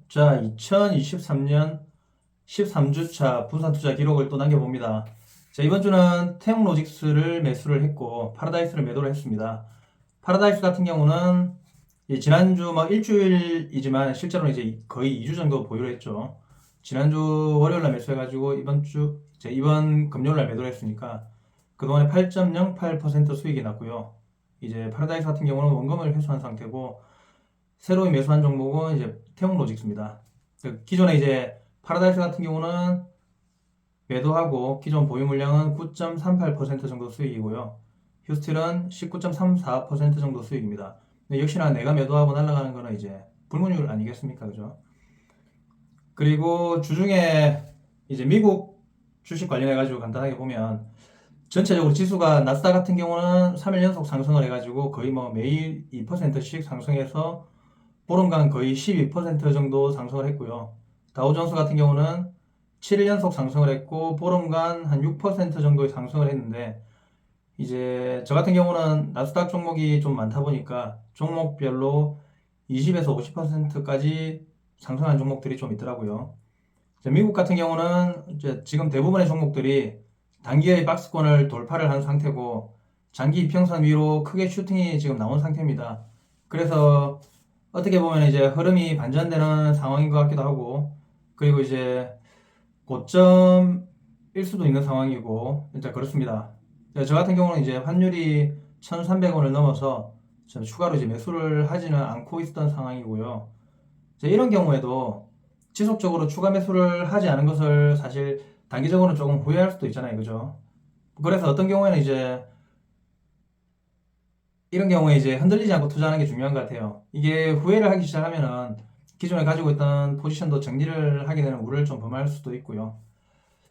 자, 2023년 13주차 분산 투자 기록을 또 남겨봅니다. 자, 이번 주는 태용로직스를 매수를 했고 파라다이스를 매도를 했습니다. 파라다이스 같은 경우는 지난주 일주일이지만 실제로는 이제 거의 2주 정도 보유를 했죠. 지난주 월요일날 매수해가지고 이번 금요일날 매도를 했으니까 그동안에 8.08% 수익이 났고요. 이제 파라다이스 같은 경우는 원금을 회수한 상태고 새로 매수한 종목은 이제 태용로직스입니다. 기존에 이제 파라다이스 같은 경우는 매도하고 기존 보유 물량은 9.38% 정도 수익이고요. 휴스틸은 19.34% 정도 수익입니다. 역시나 내가 매도하고 날아가는 거는 이제 불문율 아니겠습니까? 그죠? 그리고 주중에 이제 미국 주식 관련해가지고 간단하게 보면 전체적으로 지수가 나스닥 같은 경우는 3일 연속 상승을 해가지고 거의 매일 2%씩 상승해서 보름간 거의 12% 정도 상승을 했고요. 다우존스 같은 경우는 7일 연속 상승을 했고 보름간 한 6% 정도의 상승을 했는데 이제 저 같은 경우는 나스닥 종목이 좀 많다 보니까 종목별로 20에서 50%까지 상승한 종목들이 좀 있더라고요. 미국 같은 경우는 이제 지금 대부분의 종목들이 단기의 박스권을 돌파를 한 상태고 장기 이평선 위로 크게 슈팅이 지금 나온 상태입니다. 그래서 어떻게 보면 이제 흐름이 반전되는 상황인 것 같기도 하고 그리고 이제 고점일 수도 있는 상황이고 진짜 그렇습니다. 저 같은 경우는 이제 환율이 1,300원을 넘어서 추가로 이제 매수를 하지는 않고 있었던 상황이고요. 이런 경우에도 지속적으로 추가 매수를 하지 않은 것을 사실 단기적으로는 조금 후회할 수도 있잖아요. 그죠? 그래서 어떤 경우에는 이제 이런 경우에 이제 흔들리지 않고 투자하는 게 중요한 것 같아요. 이게 후회를 하기 시작하면은 기존에 가지고 있던 포지션도 정리를 하게 되는 우려를 좀 범할 수도 있고요.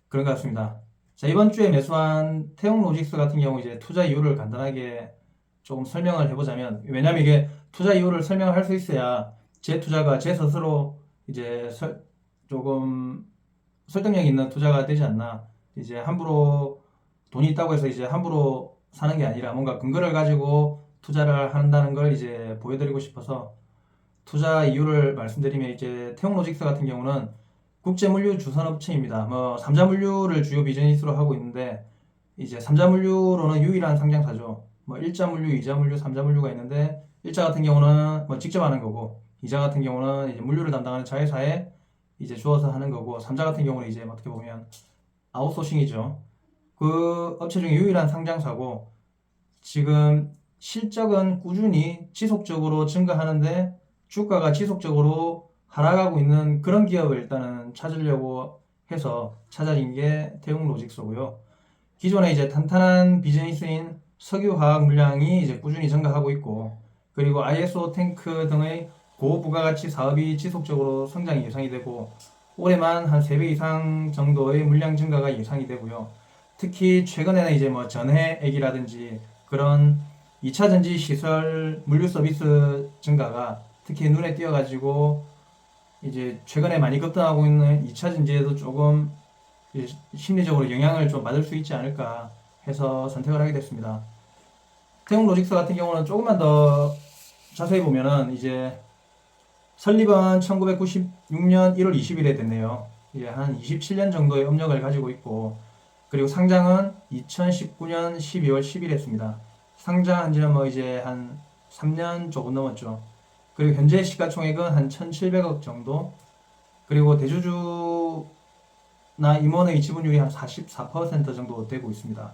그런 것 같습니다. 자, 이번 주에 매수한 태용로직스 같은 경우 이제 투자 이유를 간단하게 조금 설명을 해보자면, 왜냐면 이게 투자 이유를 설명을 할 수 있어야 제 투자가 제 스스로 이제 조금 설득력 있는 투자가 되지 않나. 이제 함부로 돈이 있다고 해서 이제 함부로 사는 게 아니라 뭔가 근거를 가지고 투자를 한다는 걸 이제 보여드리고 싶어서 투자 이유를 말씀드리면 이제 태용로직스 같은 경우는 국제물류 주선업체입니다. 삼자물류를 주요 비즈니스로 하고 있는데 이제 삼자물류로는 유일한 상장사죠. 일자물류, 이자물류, 삼자물류가 있는데 일자 같은 경우는 직접 하는 거고 이자 같은 경우는 이제 물류를 담당하는 자회사에 이제 주어서 하는 거고 삼자 같은 경우는 이제 어떻게 보면 아웃소싱이죠. 그 업체 중에 유일한 상장사고 지금 실적은 꾸준히 지속적으로 증가하는데 주가가 지속적으로 하락하고 있는 그런 기업을 일단은 찾으려고 해서 찾아진 게 태용로직스고요. 기존에 이제 탄탄한 비즈니스인 석유화학 물량이 이제 꾸준히 증가하고 있고 그리고 ISO 탱크 등의 고부가가치 사업이 지속적으로 성장이 예상이 되고 올해만 한 3배 이상 정도의 물량 증가가 예상이 되고요. 특히 최근에는 이제 전해액이라든지 그런 2차 전지 시설 물류 서비스 증가가 특히 눈에 띄어가지고 이제 최근에 많이 급등하고 있는 2차 전지에도 조금 심리적으로 영향을 좀 받을 수 있지 않을까 해서 선택을 하게 됐습니다. 태용 로직스 같은 경우는 조금만 더 자세히 보면은 이제 설립은 1996년 1월 20일에 됐네요. 이제 한 27년 정도의 업력을 가지고 있고 그리고 상장은 2019년 12월 10일 했습니다. 상장한 지는 이제 한 3년 조금 넘었죠. 그리고 현재 시가총액은 한 1,700억 정도. 그리고 대주주나 임원의 지분율이 한 44% 정도 되고 있습니다.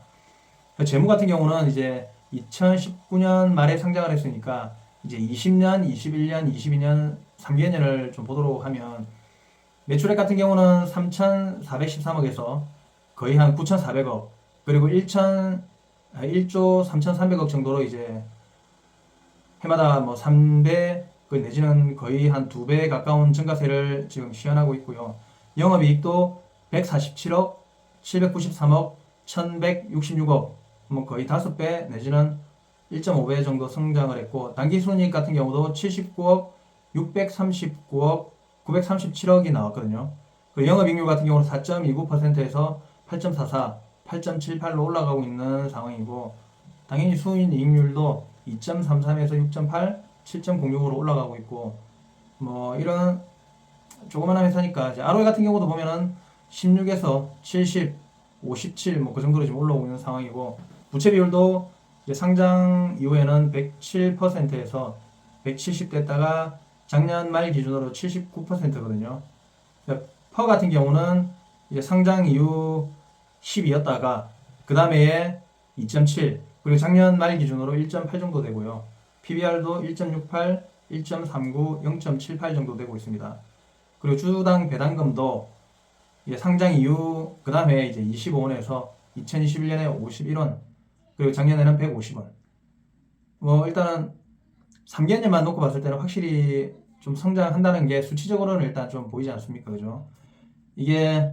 재무 같은 경우는 이제 2019년 말에 상장을 했으니까 이제 20년, 21년, 22년 3개년을 좀 보도록 하면 매출액 같은 경우는 3,413억에서 거의 한 9,400억 그리고 1조 3,300억 정도로 이제 해마다 3배 내지는 거의 한 2배 가까운 증가세를 지금 시현하고 있고요. 영업이익도 147억, 793억, 1166억 거의 5배 내지는 1.5배 정도 성장을 했고 당기순이익 같은 경우도 79억, 639억, 937억이 나왔거든요. 그리고 영업이익률 같은 경우는 4.29%에서 8.44, 8.78로 올라가고 있는 상황이고 당연히 수익이익률도 2.33에서 6.8, 7.06으로 올라가고 있고 이런 조그만한 회사니까 이제 ROE 같은 경우도 보면은 16에서 70, 57 뭐 그 정도로 지금 올라오고 있는 상황이고 부채 비율도 이제 상장 이후에는 107%에서 170 됐다가 작년 말 기준으로 79%거든요. 퍼 같은 경우는 이제 상장 이후 10이었다가 그 다음에 2.7 그리고 작년 말 기준으로 1.8 정도 되고요. PBR도 1.68, 1.39, 0.78 정도 되고 있습니다. 그리고 주당 배당금도 이제 상장 이후 그 다음에 이제 25원에서 2021년에 51원 그리고 작년에는 150원. 뭐 일단은 3개년만 놓고 봤을 때는 확실히 좀 성장한다는 게 수치적으로는 일단 좀 보이지 않습니까? 그죠? 이게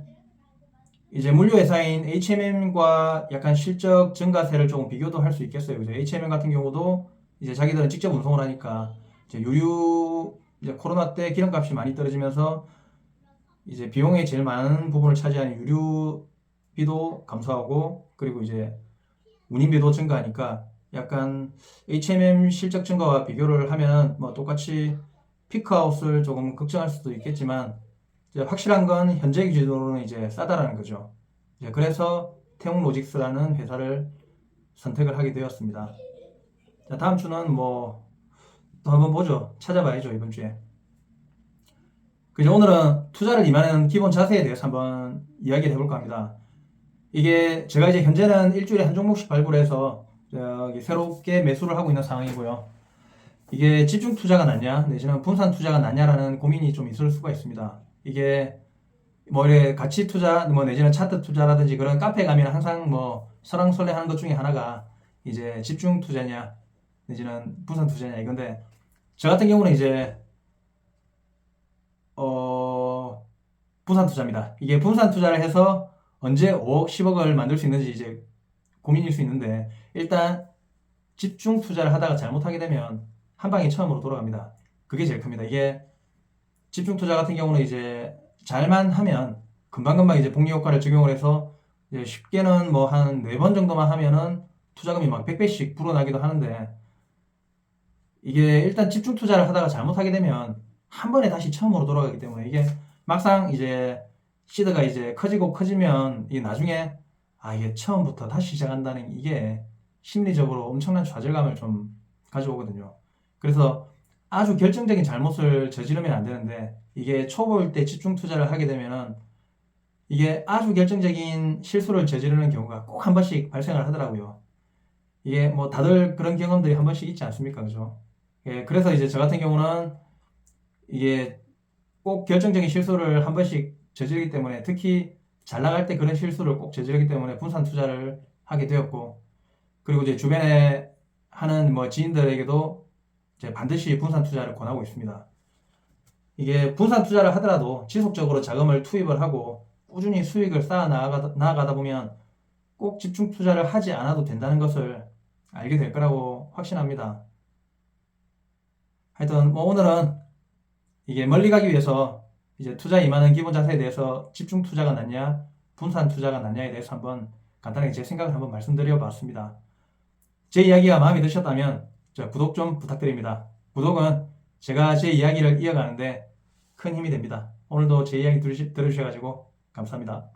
이제 물류회사인 HMM과 약간 실적 증가세를 조금 비교도 할 수 있겠어요. 그죠? HMM 같은 경우도 이제 자기들은 직접 운송을 하니까 이제 이제 코로나 때 기름값이 많이 떨어지면서 이제 비용의 제일 많은 부분을 차지하는 유류비도 감소하고 그리고 이제 운임비도 증가하니까 약간 HMM 실적 증가와 비교를 하면 뭐 똑같이 피크아웃을 조금 걱정할 수도 있겠지만 이제 확실한 건 현재 기준으로는 이제 싸다라는 거죠. 이제 그래서 태웅로직스라는 회사를 선택을 하게 되었습니다. 자, 다음 주는 뭐 또 한번 보죠. 찾아봐야죠, 이번 주에. 그죠? 오늘은 투자를 임하는 기본 자세에 대해서 한번 이야기를 해볼까 합니다. 이게 제가 이제 현재는 일주일에 한 종목씩 발굴해서 저기 새롭게 매수를 하고 있는 상황이고요. 이게 집중 투자가 낫냐, 내지는 분산 투자가 낫냐라는 고민이 좀 있을 수가 있습니다. 이게 뭐 이래 가치 투자, 뭐 내지는 차트 투자라든지 그런 카페 가면 항상 뭐 설왕설래 하는 것 중에 하나가 이제 집중 투자냐, 내지는 분산 투자냐 이건데 저 같은 경우는 이제 분산 투자입니다. 이게 분산 투자를 해서 언제 5억, 10억을 만들 수 있는지 이제 고민일 수 있는데 일단 집중 투자를 하다가 잘못하게 되면 한 방에 처음으로 돌아갑니다. 그게 제일 큽니다. 이게 집중 투자 같은 경우는 이제 잘만 하면 금방금방 이제 복리 효과를 적용을 해서 이제 쉽게는 뭐 한 4번 정도만 하면은 투자금이 막 100배씩 불어나기도 하는데 이게 일단 집중 투자를 하다가 잘못하게 되면 한 번에 다시 처음으로 돌아가기 때문에 이게 막상 이제 시드가 이제 커지고 커지면 이게 나중에 이게 처음부터 다시 시작한다는 이게 심리적으로 엄청난 좌절감을 좀 가져오거든요. 그래서 아주 결정적인 잘못을 저지르면 안 되는데 이게 초보일 때 집중 투자를 하게 되면은 이게 아주 결정적인 실수를 저지르는 경우가 꼭 한 번씩 발생을 하더라고요. 이게 뭐 다들 그런 경험들이 한 번씩 있지 않습니까? 그죠? 예, 그래서 이제 저 같은 경우는 이게 꼭 결정적인 실수를 한 번씩 저지르기 때문에 특히 잘 나갈 때 그런 실수를 꼭 저지르기 때문에 분산 투자를 하게 되었고 그리고 이제 주변에 하는 뭐 지인들에게도 이제 반드시 분산 투자를 권하고 있습니다. 이게 분산 투자를 하더라도 지속적으로 자금을 투입을 하고 꾸준히 수익을 쌓아 나가다 보면 꼭 집중 투자를 하지 않아도 된다는 것을 알게 될 거라고 확신합니다. 하여튼 뭐 오늘은 이게 멀리 가기 위해서 이제 투자 임하는 기본 자세에 대해서 집중 투자가 낫냐, 분산 투자가 낫냐에 대해서 한번 간단하게 제 생각을 한번 말씀드려 봤습니다. 제 이야기가 마음에 드셨다면 구독 좀 부탁드립니다. 구독은 제가 제 이야기를 이어가는데 큰 힘이 됩니다. 오늘도 제 이야기 들으셔가지고 감사합니다.